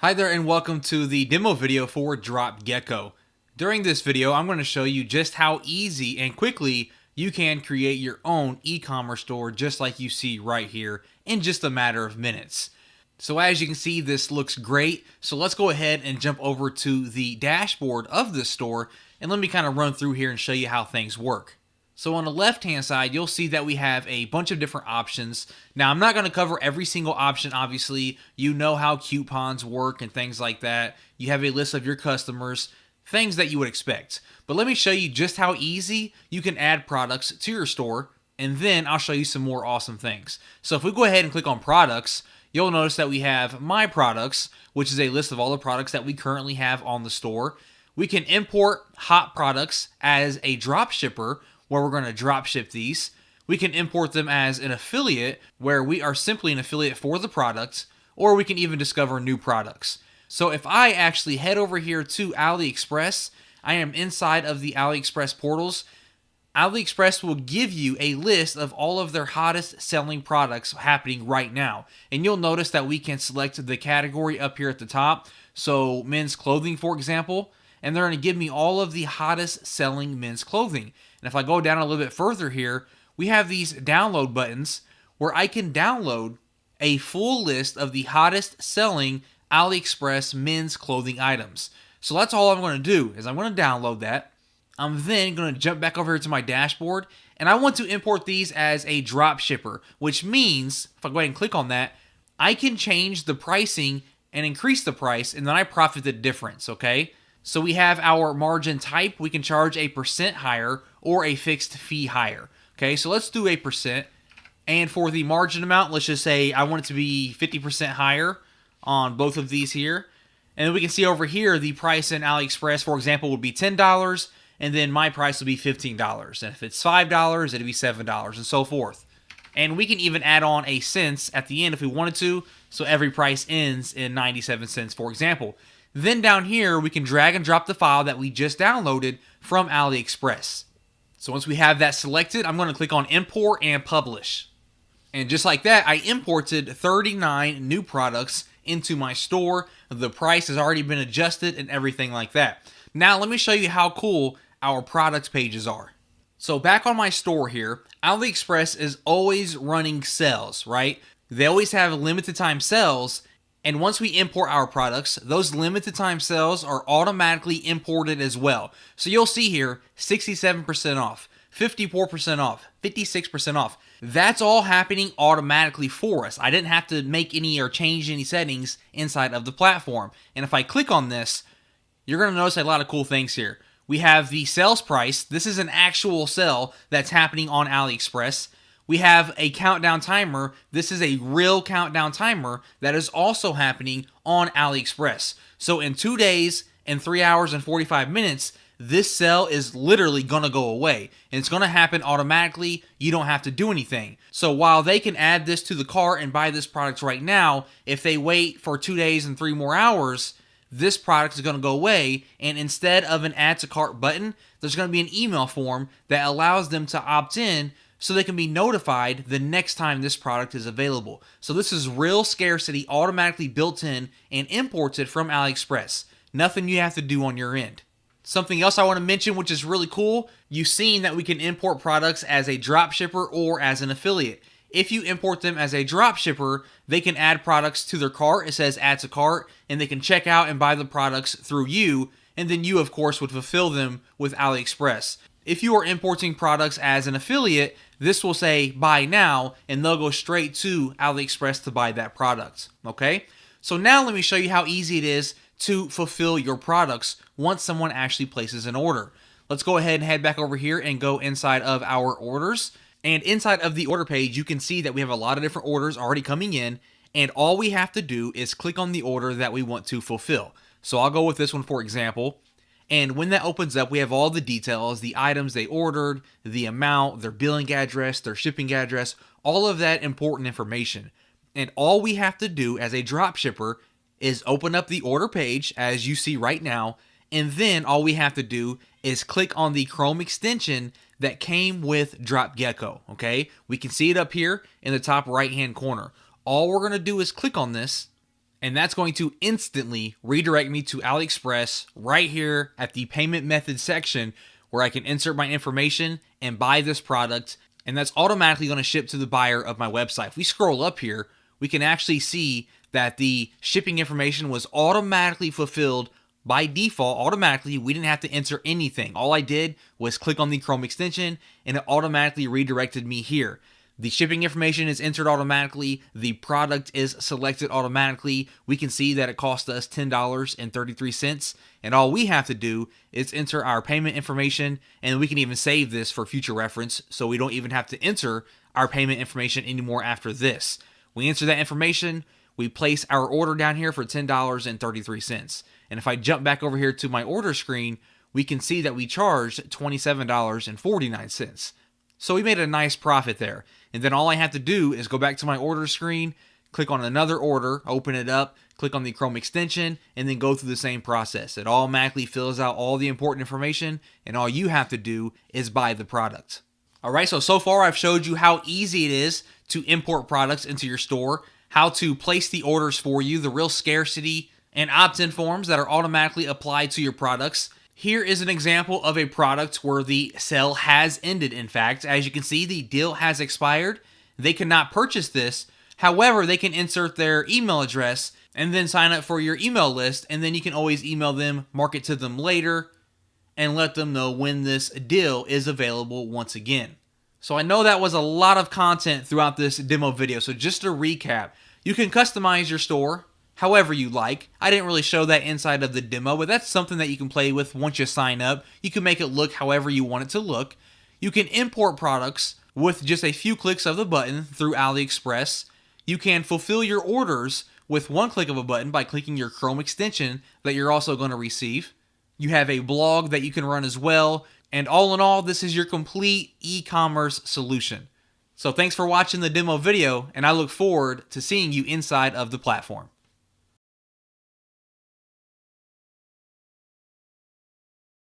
Hi there and welcome to the demo video for Drop Gecko. During this video, I'm going to show you just how easy and quickly you can create your own e-commerce store just like you see right here in just a matter of minutes. So as you can see, this looks great. So let's go ahead and jump over to the dashboard of this store and let me kind of run through here and show you how things work. So on the left-hand side, you'll see that we have a bunch of different options. Now, I'm not going to cover every single option, obviously. You know how coupons work and things like that. You have a list of your customers, things that you would expect. But let me show you just how easy you can add products to your store, and then I'll show you some more awesome things. So if we go ahead and click on products, you'll notice that we have My Products, which is a list of all the products that we currently have on the store. We can import hot products as a drop shipper, where we're going to drop ship these. We can import them as an affiliate, where we are simply an affiliate for the product, or we can even discover new products. So if I actually head over here to AliExpress, I am inside of the AliExpress portals. AliExpress will give you a list of all of their hottest selling products happening right now. And you'll notice that we can select the category up here at the top. So men's clothing, for example, and they're going to give me all of the hottest selling men's clothing. And if I go down a little bit further here, we have these download buttons where I can download a full list of the hottest selling AliExpress men's clothing items. So that's all I'm going to do is I'm going to download that. I'm then going to jump back over here to my dashboard, and I want to import these as a drop shipper, which means if I go ahead and click on that, I can change the pricing and increase the price, and then I profit the difference, okay? So we have our margin type. We can charge a percent higher or a fixed fee higher. Okay, so let's do a percent. And for the margin amount, let's just say I want it to be 50% higher on both of these here. And then we can see over here, the price in AliExpress, for example, would be $10. And then my price would be $15. And if it's $5, it'd be $7 and so forth. And we can even add on a cents at the end if we wanted to. So every price ends in 97 cents, for example. Then down here, we can drag and drop the file that we just downloaded from AliExpress. So once we have that selected, I'm going to click on Import and Publish. And just like that, I imported 39 new products into my store. The price has already been adjusted and everything like that. Now let me show you how cool our products pages are. So back on my store here, AliExpress is always running sales, right? They always have limited time sales. And once we import our products, those limited time sales are automatically imported as well. So you'll see here, 67% off, 54% off, 56% off. That's all happening automatically for us. I didn't have to make any or change any settings inside of the platform. And if I click on this, you're going to notice a lot of cool things here. We have the sales price. This is an actual sale that's happening on AliExpress. We have a countdown timer. This is a real countdown timer that is also happening on AliExpress. So in 2 days and 3 hours and 45 minutes, this sale is literally going to go away. And it's going to happen automatically. You don't have to do anything. So while they can add this to the cart and buy this product right now, if they wait for 2 days and 3 more hours, this product is going to go away. And instead of an add to cart button, there's going to be an email form that allows them to opt in so they can be notified the next time this product is available. So this is real scarcity automatically built in and imported from AliExpress. Nothing you have to do on your end. Something else I want to mention, which is really cool, you've seen that we can import products as a drop shipper or as an affiliate. If you import them as a drop shipper, they can add products to their cart. It says add to cart, and they can check out and buy the products through you, and then you, of course, would fulfill them with AliExpress. If you are importing products as an affiliate, this will say buy now, and they'll go straight to AliExpress to buy that product. Okay? So now let me show you how easy it is to fulfill your products once someone actually places an order. Let's go ahead and head back over here and go inside of our orders. And inside of the order page, you can see that we have a lot of different orders already coming in, and all we have to do is click on the order that we want to fulfill. So I'll go with this one, for example. And when that opens up, we have all the details, the items they ordered, the amount, their billing address, their shipping address, all of that important information. And all we have to do as a drop shipper is open up the order page, as you see right now, and then all we have to do is click on the Chrome extension that came with Drop Gecko, okay? We can see it up here in the top right-hand corner. All we're going to do is click on this, And that's going to instantly redirect me to AliExpress right here at the payment method section where I can insert my information and buy this product. And that's automatically going to ship to the buyer of my website. If we scroll up here, we can actually see that the shipping information was automatically fulfilled by default. Automatically, we didn't have to enter anything. All I did was click on the Chrome extension and it automatically redirected me here. The shipping information is entered automatically. The product is selected automatically. We can see that it cost us $10.33. And all we have to do is enter our payment information, and we can even save this for future reference so we don't even have to enter our payment information anymore after this. We enter that information, we place our order down here for $10.33. And if I jump back over here to my order screen, we can see that we charged $27.49. So we made a nice profit there. And then all I have to do is go back to my order screen, click on another order, open it up, click on the Chrome extension, and then go through the same process. It automatically fills out all the important information, and all you have to do is buy the product. All right, so far I've showed you how easy it is to import products into your store, how to place the orders for you, the real scarcity and opt-in forms that are automatically applied to your products. Here is an example of a product where the sale has ended. In fact, as you can see, the deal has expired. They cannot purchase this. However, they can insert their email address and then sign up for your email list, and then you can always email them, mark it to them later, and let them know when this deal is available once again. So I know that was a lot of content throughout this demo video. So just to recap, you can customize your store however you like. I didn't really show that inside of the demo, but that's something that you can play with once you sign up. You can make it look however you want it to look. You can import products with just a few clicks of the button through AliExpress. You can fulfill your orders with one click of a button by clicking your Chrome extension that you're also going to receive. You have a blog that you can run as well. And all in all, this is your complete e-commerce solution. So thanks for watching the demo video, and I look forward to seeing you inside of the platform.